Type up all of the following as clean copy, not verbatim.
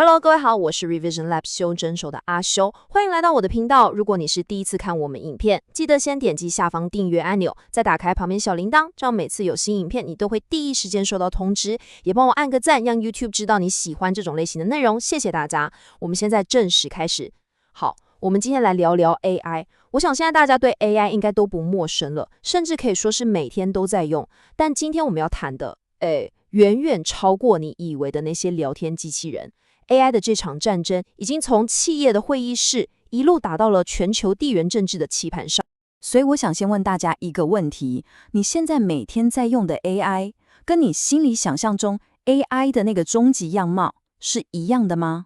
Hello， 各位好，我是 Revision Lab 修真手的阿修，歡迎來到我的頻道。如果你是第一次看我們影片，記得先點擊下方訂閱按鈕，再打開旁邊小鈴鐺，這樣每次有新影片，你都會第一時間收到通知。也幫我按個讚，讓 YouTube 知道你喜歡這種類型的內容。謝謝大家。我們現在正式開始。好，我們今天來聊聊 AI。我想現在大家對 AI 應該都不陌生了，甚至可以說是每天都在用。但今天我們要談的，遠遠超過你以為的那些聊天機器人。AI 的這場戰爭已經從企業的會議室一路打到了全球地緣政治的棋盤上。所以我想先問大家一個問題：你現在每天在用的 AI， 跟你心裡想象中 AI 的那個終極樣貌是一樣的嗎？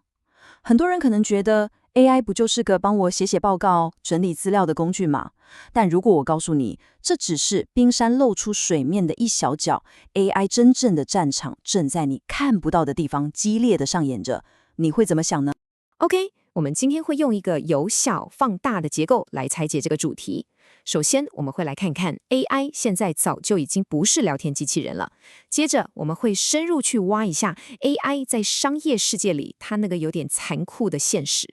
很多人可能覺得 AI 不就是個幫我寫寫報告、整理資料的工具嗎？但如果我告訴你，這只是冰山露出水面的一小角， AI 真正的戰場正在你看不到的地方激烈的上演着，你會怎麼想呢？ OK， 我們今天會用一個由小放大的結構來拆解這個主題。首先，我們會來看看 AI 現在早就已經不是聊天機器人了。接着，我們會深入去挖一下 AI 在商業世界裡它那個有點殘酷的現實。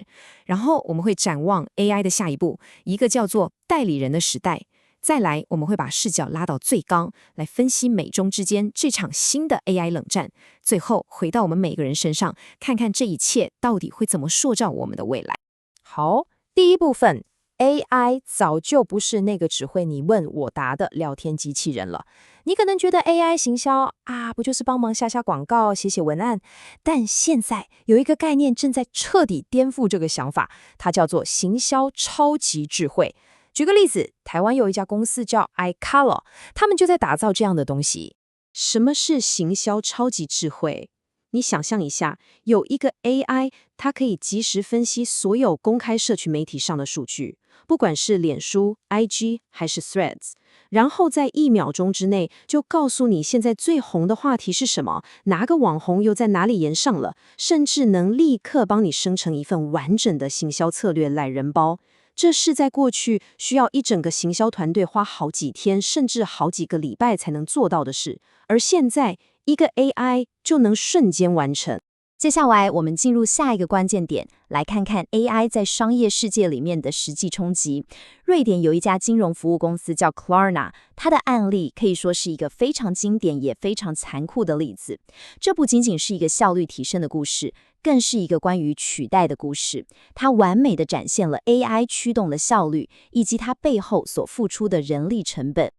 然後，我們會展望 AI 的下一步，一個叫做代理人的時代。再來，我們會把視角拉到最高，來分析美中之間這場新的 AI 冷戰。最後，回到我們每個人身上，看看這一切到底會怎麼塑造我們的未来。好，第一部分。AI 早就不是那個只會你問我答的聊天機器人了。你可能覺得 AI 行銷啊，不就是幫忙下下廣告、寫寫文案？但現在有一個概念正在徹底顛覆這個想法，它叫做行銷超級智慧。舉個例子，台灣有一家公司叫 iColor， 他們就在打造這樣的東西。什麼是行銷超級智慧？你想象一下，有一個 AI， 它可以即時分析所有公開社群媒體上的數據，不管是臉書、IG 還是 Threads， 然後在1秒鐘之內就告訴你現在最紅的話題是什麼，哪個網紅又在哪裡炎上了，甚至能立刻幫你生成一份完整的行銷策略懶人包。這是在過去需要一整個行銷團隊花好幾天，甚至好幾個禮拜才能做到的事，而現在一個 AI 就能瞬間完成。接下來，我們進入下一個關鍵點，來看看 AI 在商業世界裡面的實際衝擊。瑞典有一家金融服務公司叫 Klarna， 它的案例可以說是一個非常經典也非常殘酷的例子。這不僅僅是一個效率提升的故事，更是一個關於取代的故事。它完美地展現了 AI 驅動的效率，以及它背後所付出的人力成本。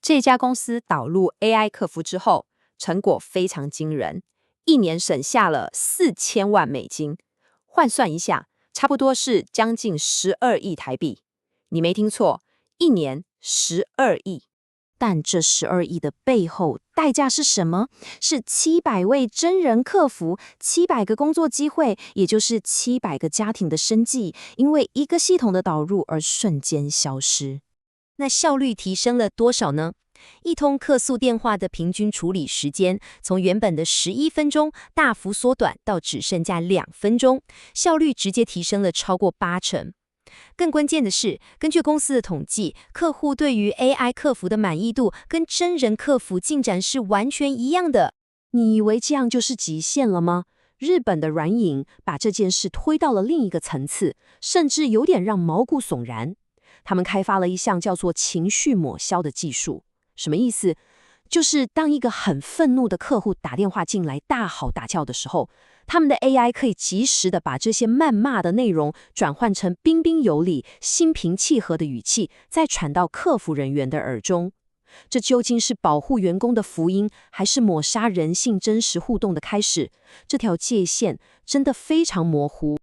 這家公司導入 AI 客服之後，成果非常驚人。1年省下了4000萬美金，換算一下，差不多是將近12億台幣。你沒聽錯，1年12億。但這12億的背後代價是什麼？是700位真人客服，700個工作機會，也就是700個家庭的生計，因為一個系統的導入而瞬間消失。那效率提升了多少呢？一通客訴電話的平均處理時間，從原本的11分鐘大幅縮短到只剩下2分鐘，效率直接提升了超過80%。更關鍵的是，根據公司的統計，客戶對於 AI 客服的滿意度跟真人客服進展是完全一樣的。你以為這樣就是極限了嗎？日本的軟銀把這件事推到了另一個層次，甚至有點讓毛骨悚然。他們開發了一項叫做情緒抹消的技術。什麼意思？就是當一個很憤怒的客戶打電話進來大吼大叫的時候，他們的 AI 可以及時的把這些謾罵的內容轉換成彬彬有禮、心平氣和的語氣，再傳到客服人員的耳中。這究竟是保護員工的福音，還是抹殺人性真實互動的開始？這條界限真的非常模糊。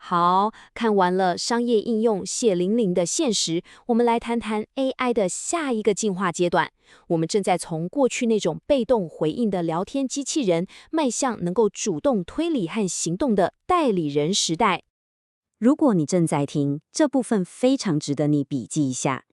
好，看完了商業應用血淋淋的現實，我們來談談 AI 的下一個進化階段。我們正在從過去那種被動回應的聊天機器人，邁向能夠主動推理和行動的代理人時代。如果你正在聽，這部分非常值得你筆記一下。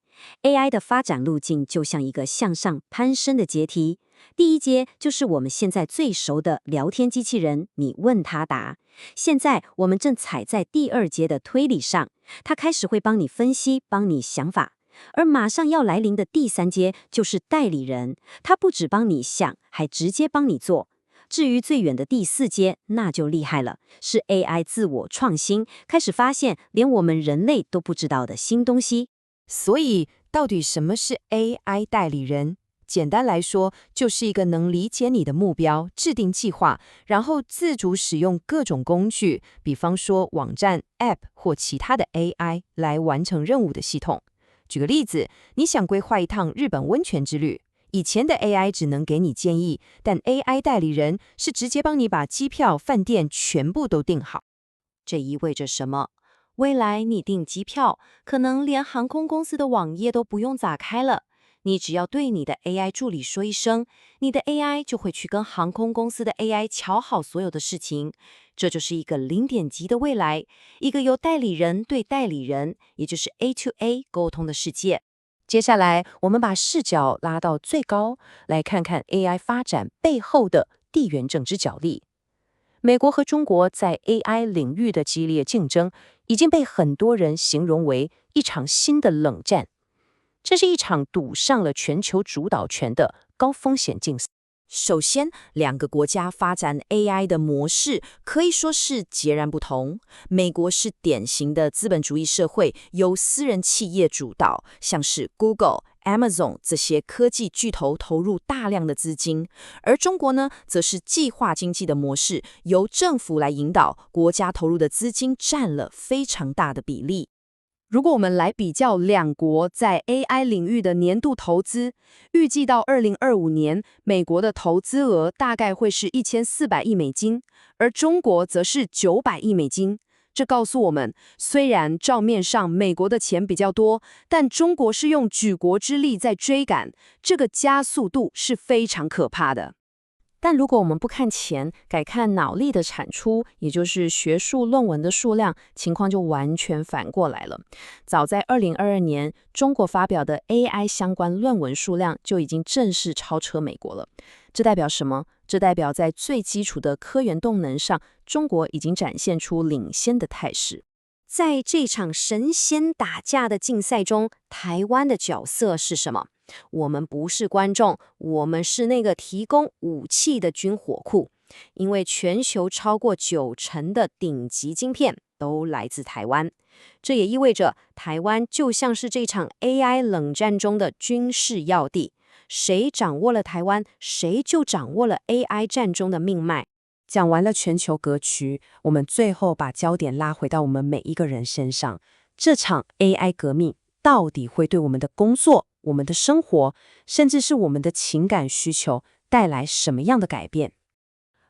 AI 的發展路徑就像一個向上攀升的階梯。第一階就是我們現在最熟的聊天機器人，你問他答。現在我們正踩在第2階的推理上，它開始會幫你分析，幫你想法。而馬上要來臨的第3階就是代理人，它不只幫你想，還直接幫你做。至於最遠的第4階，那就厲害了，是 AI 自我創新，開始發現連我們人類都不知道的新東西。所以，到底什麼是 AI 代理人？簡單來說，就是一個能理解你的目標、制定計劃，然後自主使用各種工具，比方說網站、App 或其他的 AI 來完成任務的系統。舉個例子，你想規劃一趟日本溫泉之旅，以前的 AI 只能給你建議，但 AI 代理人是直接幫你把機票、飯店全部都訂好。這意味着什麼？未來你訂機票，可能連航空公司的網頁都不用打開了。你只要對你的 AI 助理說一聲，你的 AI 就會去跟航空公司的 AI 喬好所有的事情。這就是一個零點級的未來，一個由代理人對代理人，也就是 A to A 溝通的世界。接下來，我們把視角拉到最高，來看看 AI 發展背後的地緣政治角力。美國和中國在 AI 領域的激烈競爭，已經被很多人形容為一場新的冷戰。這是一場賭上了全球主導權的高風險競賽。首先，兩個國家發展 AI 的模式可以說是截然不同。美國是典型的資本主義社會，由私人企業主導，像是 Google、Amazon 這些科技巨頭投入大量的資金。而中國呢，則是計劃經濟的模式，由政府來引導，國家投入的資金佔了非常大的比例。如果我們來比較兩國在 AI 領域的年度投資，預計到2025年，美國的投資額大概會是1400億美金，而中國則是900億美金。這告訴我們，雖然賬面上美國的錢比較多，但中國是用舉國之力在追趕，這個加速度是非常可怕的。但如果我們不看錢，改看腦力的產出，也就是學術論文的數量，情況就完全反過來了。早在2022年，中國發表的 AI 相關論文數量就已經正式超車美國了。這代表什麼？這代表在最基礎的科研動能上，中國已經展現出領先的態勢。在這場神仙打架的競賽中，台灣的角色是什麼？我們不是觀眾，我們是那個提供武器的軍火庫。因為全球超過90%的頂級晶片都來自台灣，這也意味着台灣就像是這場 AI 冷戰中的軍事要地。誰掌握了台灣，誰就掌握了 AI 戰中的命脈。講完了全球格局，我們最後把焦點拉回到我們每一個人身上。這場 AI 革命到底會對我們的工作、我們的生活，甚至是我們的情感需求帶來什麼樣的改變？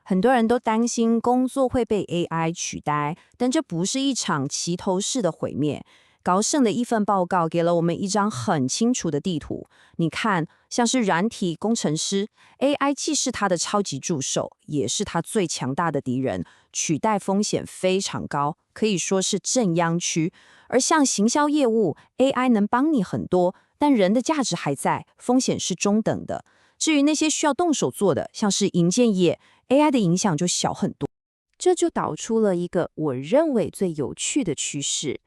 很多人都擔心工作會被 AI 取代，但這不是一場齊頭式的毀滅。高盛的一份報告給了我們一張很清楚的地圖。你看，像是軟體工程師 ，AI 既是他的超級助手，也是他最強大的敵人，取代風險非常高，可以說是正央區。而像行銷業務 ，AI 能幫你很多，但人的價值還在，風險是中等的。至於那些需要動手做的，像是營建業 ，AI 的影響就小很多。這就導出了一個我認為最有趣的趨勢。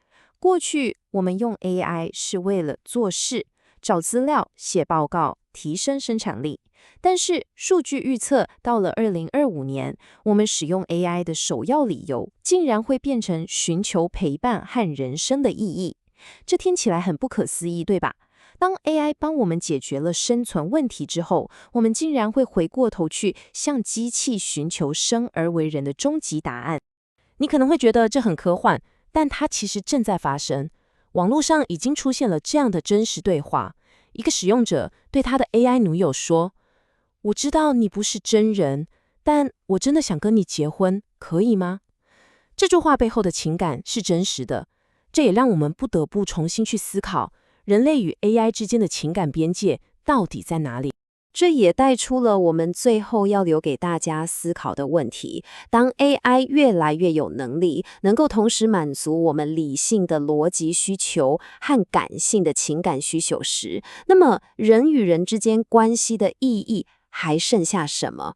過去我們用 AI 是為了做事、找資料、寫報告、提升生產力。但是數據預測到了2025年，我們使用 AI 的首要理由竟然會變成尋求陪伴和人生的意義。這聽起來很不可思議，對吧？當 AI 幫我們解決了生存問題之後，我們竟然會回過頭去向機器尋求生而為人的終極答案。你可能會覺得這很科幻，但它其實正在發生。網絡上已經出現了這樣的真實對話。一個使用者對他的 AI 女友說：“我知道你不是真人，但我真的想跟你結婚，可以嗎？”這句話背後的情感是真實的。這也讓我們不得不重新去思考，人類與 AI 之間的情感邊界到底在哪裡？這也帶出了我們最後要留給大家思考的問題：當 AI 越來越有能力，能夠同時滿足我們理性的邏輯需求和感性的情感需求時，那麼人與人之間關係的意義還剩下什麼？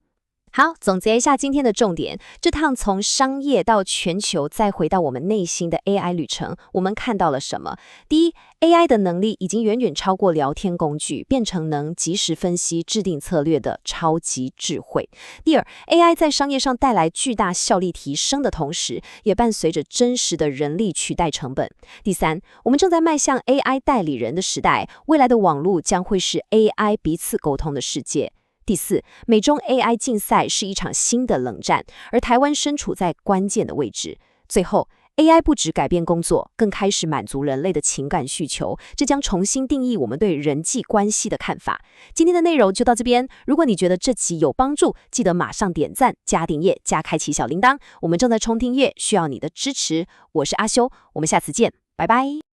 好，總結一下今天的重點。這趟從商業到全球，再回到我們內心的 AI 旅程，我們看到了什麼？第一， AI 的能力已經遠遠超過聊天工具，變成能即時分析、制定策略的超級智慧。第二， AI 在商業上帶來巨大效率提升的同時，也伴隨着真實的人力取代成本。第三，我們正在邁向 AI 代理人的時代，未來的網絡將會是 AI 彼此溝通的世界。第四，美中 AI 競賽是一場新的冷戰，而台灣身處在關鍵的位置。最後， AI 不只改變工作，更開始滿足人類的情感需求，這將重新定義我們對人際關係的看法。今天的內容就到這邊，如果你覺得這集有幫助，記得馬上點讚、加訂閱、加開啟小鈴鐺。我們正在衝訂閱，需要你的支持。我是阿修，我們下次見，拜拜。